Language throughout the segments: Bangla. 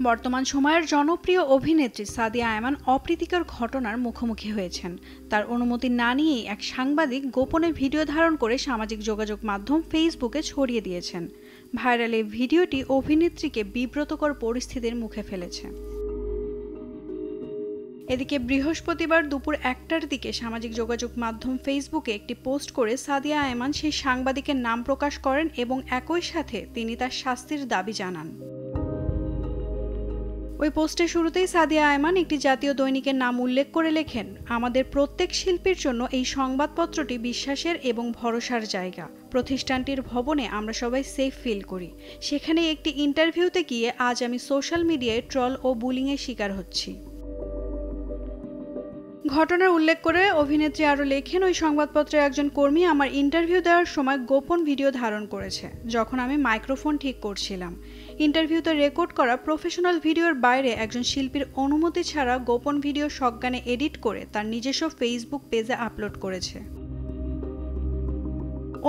বর্তমান সময়ের জনপ্রিয় অভিনেত্রী সাদিয়া আয়মান অপ্রীতিকর ঘটনার মুখোমুখি হয়েছেন। তার অনুমতি না নিয়েই এক সাংবাদিক গোপনে ভিডিও ধারণ করে সামাজিক যোগাযোগ মাধ্যম ফেসবুকে ছড়িয়ে দিয়েছেন। ভাইরাল এই ভিডিওটি অভিনেত্রীকে বিব্রতকর পরিস্থিতির মুখে ফেলেছে। এদিকে বৃহস্পতিবার দুপুর ১টার দিকে সামাজিক যোগাযোগ মাধ্যম ফেসবুকে একটি পোস্ট করে সাদিয়া আয়মান সেই সাংবাদিকের নাম প্রকাশ করেন এবং একই সাথে তিনি তার শাস্তির দাবি জানান। ওই পোস্টের শুরুতেই সাদিয়া আয়মান একটি জাতীয় দৈনিকের নাম উল্লেখ করে লেখেন, আমাদের প্রত্যেক শিল্পীর জন্য এই সংবাদপত্রটি বিশ্বাসের এবং ভরসার জায়গা। প্রতিষ্ঠানটির ভবনে আমরা সবাই সেফ ফিল করি। সেখানে একটি ইন্টারভিউতে গিয়ে আজ আমি সোশ্যাল মিডিয়ায় ট্রল ও বুলিংয়ের শিকার হচ্ছি। ঘটনার উল্লেখ করে অভিনেত্রী আরও লেখেন, ওই সংবাদপত্রের একজন কর্মী আমার ইন্টারভিউ দেওয়ার সময় গোপন ভিডিও ধারণ করেছে যখন আমি মাইক্রোফোন ঠিক করছিলাম। ইন্টারভিউতে রেকর্ড করা প্রফেশনাল ভিডিওর বাইরে একজন শিল্পীর অনুমতি ছাড়া গোপন ভিডিও সজ্ঞানে এডিট করে তার নিজস্ব ফেসবুক পেজে আপলোড করেছে।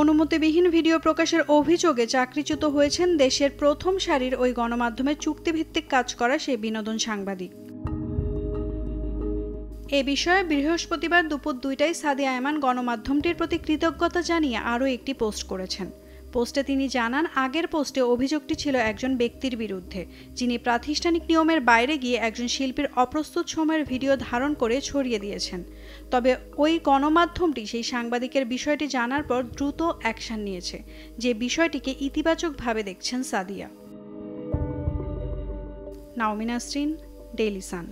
অনুমতিবিহীন ভিডিও প্রকাশের অভিযোগে চাকরিচ্যুত হয়েছেন দেশের প্রথম সারির ওই গণমাধ্যমে চুক্তিভিত্তিক কাজ করা সেই বিনোদন সাংবাদিক। এ বিষয়ে বৃহস্পতিবার দুপুর ২টায় সাদিয়া আয়মান গণমাধ্যমটির প্রতি কৃতজ্ঞতা জানিয়ে আরও একটি পোস্ট করেছেন। পোস্টে তিনি জানান, আগের পোস্টে অভিযোগটি ছিল একজন ব্যক্তির বিরুদ্ধে, যিনি প্রাতিষ্ঠানিক নিয়মের বাইরে গিয়ে একজন শিল্পীর অপ্রস্তুত সময়ের ভিডিও ধারণ করে ছড়িয়ে দিয়েছেন। তবে ওই গণমাধ্যমটি সেই সাংবাদিকের বিষয়টি জানার পর দ্রুত অ্যাকশন নিয়েছে, যে বিষয়টিকে ইতিবাচকভাবে দেখছেন সাদিয়া। নাওমিন Nasrin, Daily Sun.